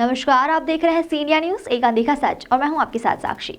नमस्कार, आप देख रहे हैं सी इंडिया न्यूज, एक अनदेखा सच, और मैं हूं आपके साथ साक्षी।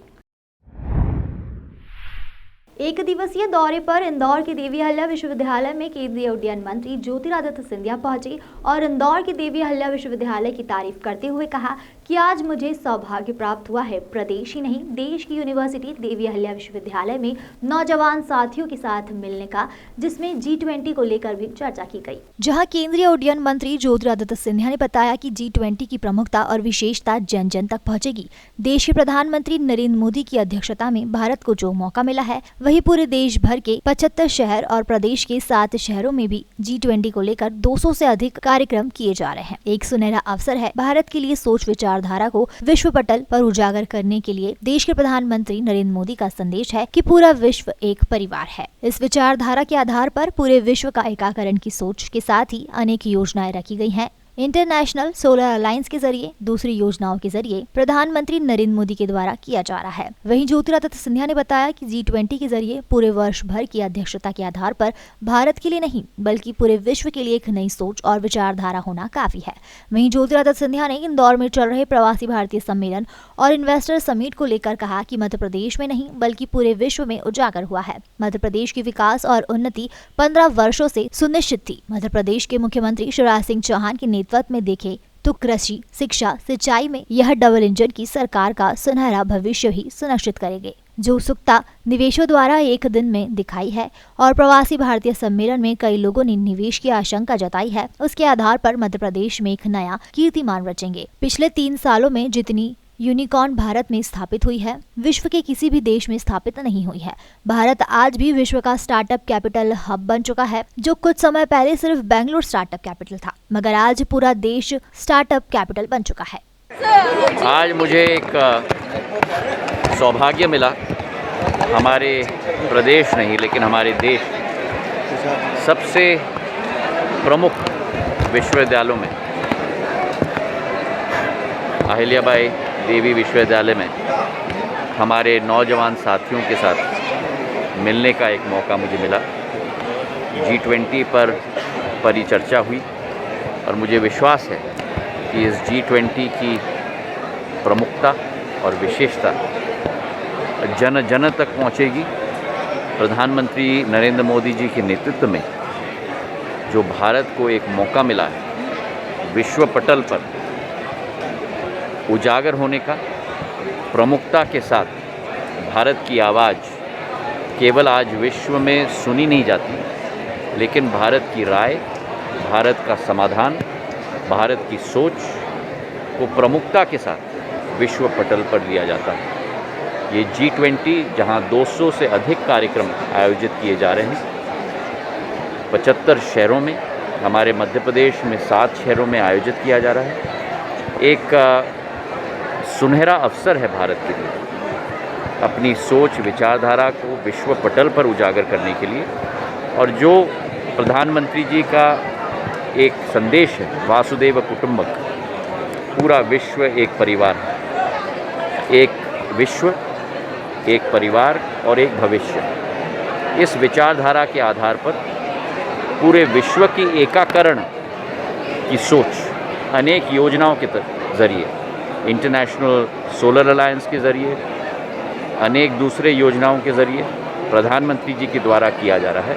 एक दिवसीय दौरे पर इंदौर के देवी अहिल्या विश्वविद्यालय में केंद्रीय उड्डयन मंत्री ज्योतिरादित्य सिंधिया पहुंचे और इंदौर के देवी अहिल्या विश्वविद्यालय की तारीफ करते हुए कहा कि आज मुझे सौभाग्य प्राप्त हुआ है। प्रदेश ही नहीं, देश की यूनिवर्सिटी देवी अहिल्या विश्वविद्यालय में नौजवान साथियों के साथ मिलने का, जिसमें G20 को लेकर भी चर्चा की गई। जहां केंद्रीय उड्डयन मंत्री ज्योतिरादित्य सिंधिया ने बताया कि G20 की प्रमुखता और विशेषता जन जन तक पहुंचेगी। देश के प्रधानमंत्री नरेंद्र मोदी की अध्यक्षता में भारत को जो मौका मिला है, वही पूरे देश भर के 75 शहर और प्रदेश के 7 शहरों में भी G20 को लेकर 200 से अधिक कार्यक्रम किए जा रहे हैं। एक सुनहरा अवसर है भारत के लिए सोच विचारधारा को विश्व पटल पर उजागर करने के लिए। देश के प्रधानमंत्री नरेंद्र मोदी का संदेश है कि पूरा विश्व एक परिवार है। इस विचारधारा के आधार पर पूरे विश्व का एकीकरण की सोच के साथ ही अनेक योजनाएं रखी गई हैं। इंटरनेशनल सोलर अलायंस के जरिए, दूसरी योजनाओं के जरिए प्रधानमंत्री नरेंद्र मोदी के द्वारा किया जा रहा है। वहीं ज्योतिरादित्य सिंधिया ने बताया कि G20 के जरिए पूरे वर्ष भर की अध्यक्षता के आधार पर भारत के लिए नहीं बल्कि पूरे विश्व के लिए एक नई सोच और विचारधारा होना काफी है। वहीं ज्योतिरादित्य सिंधिया ने इंदौर में चल रहे प्रवासी भारतीय सम्मेलन और इन्वेस्टर समिट को लेकर कहा कि मध्य प्रदेश में नहीं बल्कि पूरे विश्व में उजागर हुआ है। मध्य प्रदेश की विकास और उन्नति 15 वर्षों से सुनिश्चित थी। मध्य प्रदेश के मुख्यमंत्री शिवराज सिंह चौहान के नेतृत्व में देखे तो कृषि, शिक्षा, सिंचाई में यह डबल इंजन की सरकार का सुनहरा भविष्य ही सुनिश्चित करेंगे, जो उत्सुकता निवेशों द्वारा एक दिन में दिखाई है और प्रवासी भारतीय सम्मेलन में कई लोगों ने निवेश की आशंका जताई है। उसके आधार पर मध्य प्रदेश में एक नया कीर्तिमान रचेंगे। पिछले 3 सालों में जितनी यूनिकॉर्न भारत में स्थापित हुई है, विश्व के किसी भी देश में स्थापित नहीं हुई है। भारत आज भी विश्व का स्टार्टअप कैपिटल हब बन चुका है, जो कुछ समय पहले सिर्फ बेंगलुरु स्टार्टअप कैपिटल था, मगर आज पूरा देश स्टार्टअप कैपिटल बन चुका है। आज मुझे एक सौभाग्य मिला, हमारे प्रदेश नहीं लेकिन हमारे देश सबसे प्रमुख विश्वविद्यालयों में, अहिल्याबाई देवी विश्वविद्यालय में हमारे नौजवान साथियों के साथ मिलने का एक मौका मुझे मिला। G20 पर परिचर्चा हुई और मुझे विश्वास है कि इस G20 की प्रमुखता और विशेषता जन जन तक पहुंचेगी। प्रधानमंत्री नरेंद्र मोदी जी के नेतृत्व में जो भारत को एक मौका मिला है विश्व पटल पर उजागर होने का, प्रमुखता के साथ भारत की आवाज़ केवल आज विश्व में सुनी नहीं जाती, लेकिन भारत की राय, भारत का समाधान, भारत की सोच को प्रमुखता के साथ विश्व पटल पर लिया जाता है। ये G20 जहां 200 से अधिक कार्यक्रम आयोजित किए जा रहे हैं, 75 शहरों में, हमारे मध्य प्रदेश में 7 शहरों में आयोजित किया जा रहा है। एक सुनहरा अवसर है भारत के लिए अपनी सोच विचारधारा को विश्व पटल पर उजागर करने के लिए, और जो प्रधानमंत्री जी का एक संदेश है वासुदेव कुटुंबक, पूरा विश्व एक परिवार है, एक विश्व, एक परिवार और एक भविष्य। इस विचारधारा के आधार पर पूरे विश्व की एकीकरण की सोच अनेक योजनाओं के जरिए, इंटरनेशनल सोलर अलायंस के ज़रिए, अनेक दूसरे योजनाओं के ज़रिए प्रधानमंत्री जी के द्वारा किया जा रहा है।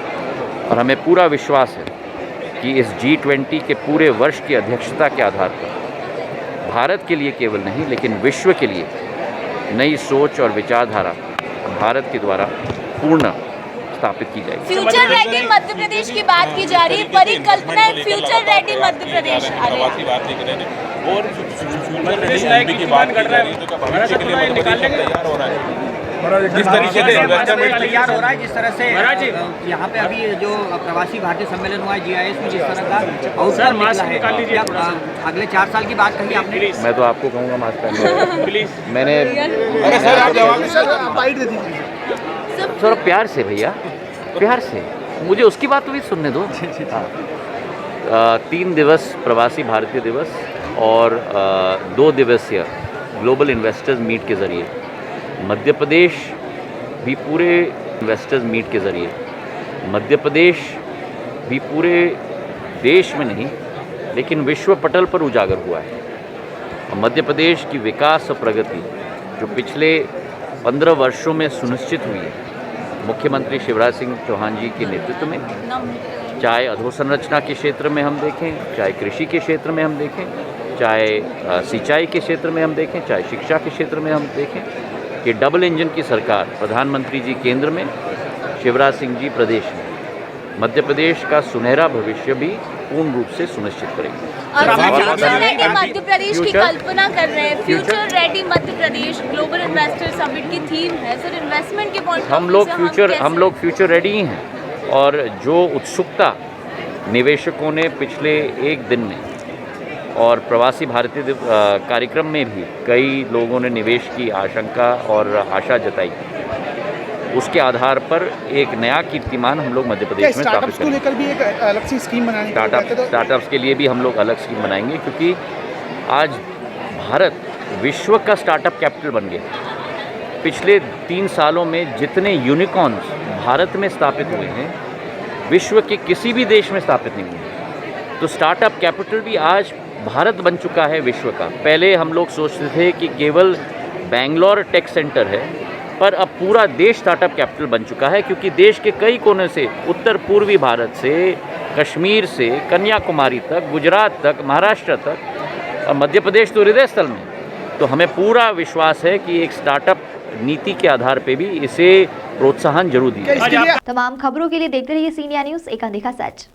और हमें पूरा विश्वास है कि इस G20 के पूरे वर्ष की अध्यक्षता के आधार पर भारत के लिए केवल नहीं लेकिन विश्व के लिए नई सोच और विचारधारा भारत के द्वारा पूर्ण स्थापित की जाएगी। फ्यूचर रेडी मध्य प्रदेश की बात की जा रही है, परिकल्पना फ्यूचर रेडी मध्य प्रदेश और फ्यूचर रेडी की बात कर रहे हैं, तो भविष्य के लिए मध्य प्रदेश तैयार हो रहा है। जिस तरीके से इन्वेस्टमेंट तैयार हो रहा है, जिस तरह से यहाँ पे अभी जो प्रवासी भारतीय सम्मेलन हुआ है GIS में, जिस तरह का आउटकम निकला है, अगले 4 साल की बात कही आपने। मैं तो आपको कहूँगा मास्क पहन प्लीज। मैंने थोड़ा प्यार से भैया, प्यार से मुझे उसकी बात तो भी सुनने दो। 3 दिवस प्रवासी भारतीय दिवस और 2 दिवसीय ग्लोबल इन्वेस्टर्स मीट के ज़रिए मध्य प्रदेश भी पूरे इन्वेस्टर्स मीट के ज़रिए मध्य प्रदेश भी पूरे देश में नहीं लेकिन विश्व पटल पर उजागर हुआ है। मध्य प्रदेश की विकास और प्रगति जो पिछले 15 वर्षों में सुनिश्चित हुई है, मुख्यमंत्री शिवराज सिंह चौहान जी के नेतृत्व में, चाहे अधोसंरचना के क्षेत्र में हम देखें, चाहे कृषि के क्षेत्र में हम देखें, चाहे सिंचाई के क्षेत्र में हम देखें, चाहे शिक्षा के क्षेत्र में हम देखें, कि डबल इंजन की सरकार, प्रधानमंत्री जी केंद्र में, शिवराज सिंह जी प्रदेश में, मध्य प्रदेश का सुनहरा भविष्य भी पूर्ण रूप से सुनिश्चित करेंगे। फ्यूचर रेडी मध्य प्रदेश की कल्पना कर रहे हैं। Future ready Madhya Pradesh global investor summit की थीम है सर, इन्वेस्टमेंट के पॉइंट हम लोग फ्यूचर रेडी ही हैं, और जो उत्सुकता निवेशकों ने पिछले एक दिन में और प्रवासी भारतीय कार्यक्रम में भी कई लोगों ने निवेश की आशंका और आशा जताई, उसके आधार पर एक नया कीर्तिमान हम लोग मध्य प्रदेश में स्थापित करेंगे। लेकर भी एक अलग सी स्कीम बनाने स्टार्टअप्स के लिए भी हम लोग अलग स्कीम बनाएंगे, क्योंकि आज भारत विश्व का स्टार्टअप कैपिटल बन गया। पिछले 3 सालों में जितने यूनिकॉर्न्स भारत में स्थापित हुए हैं, विश्व के किसी भी देश में स्थापित नहीं हुए। तो स्टार्टअप कैपिटल भी आज भारत बन चुका है विश्व का। पहले हम लोग सोचते थे कि केवल बेंगलोर टेक सेंटर है, पर अब पूरा देश स्टार्टअप कैपिटल बन चुका है, क्योंकि देश के कई कोने से, उत्तर पूर्वी भारत से, कश्मीर से, कन्याकुमारी तक, गुजरात तक, महाराष्ट्र तक, और मध्य प्रदेश तो हृदय स्थल में। तो हमें पूरा विश्वास है कि एक स्टार्टअप नीति के आधार पे भी इसे प्रोत्साहन जरूर दिया। तमाम खबरों के लिए देखते रहिए सी इंडिया न्यूज़, एक अनदेखा सच।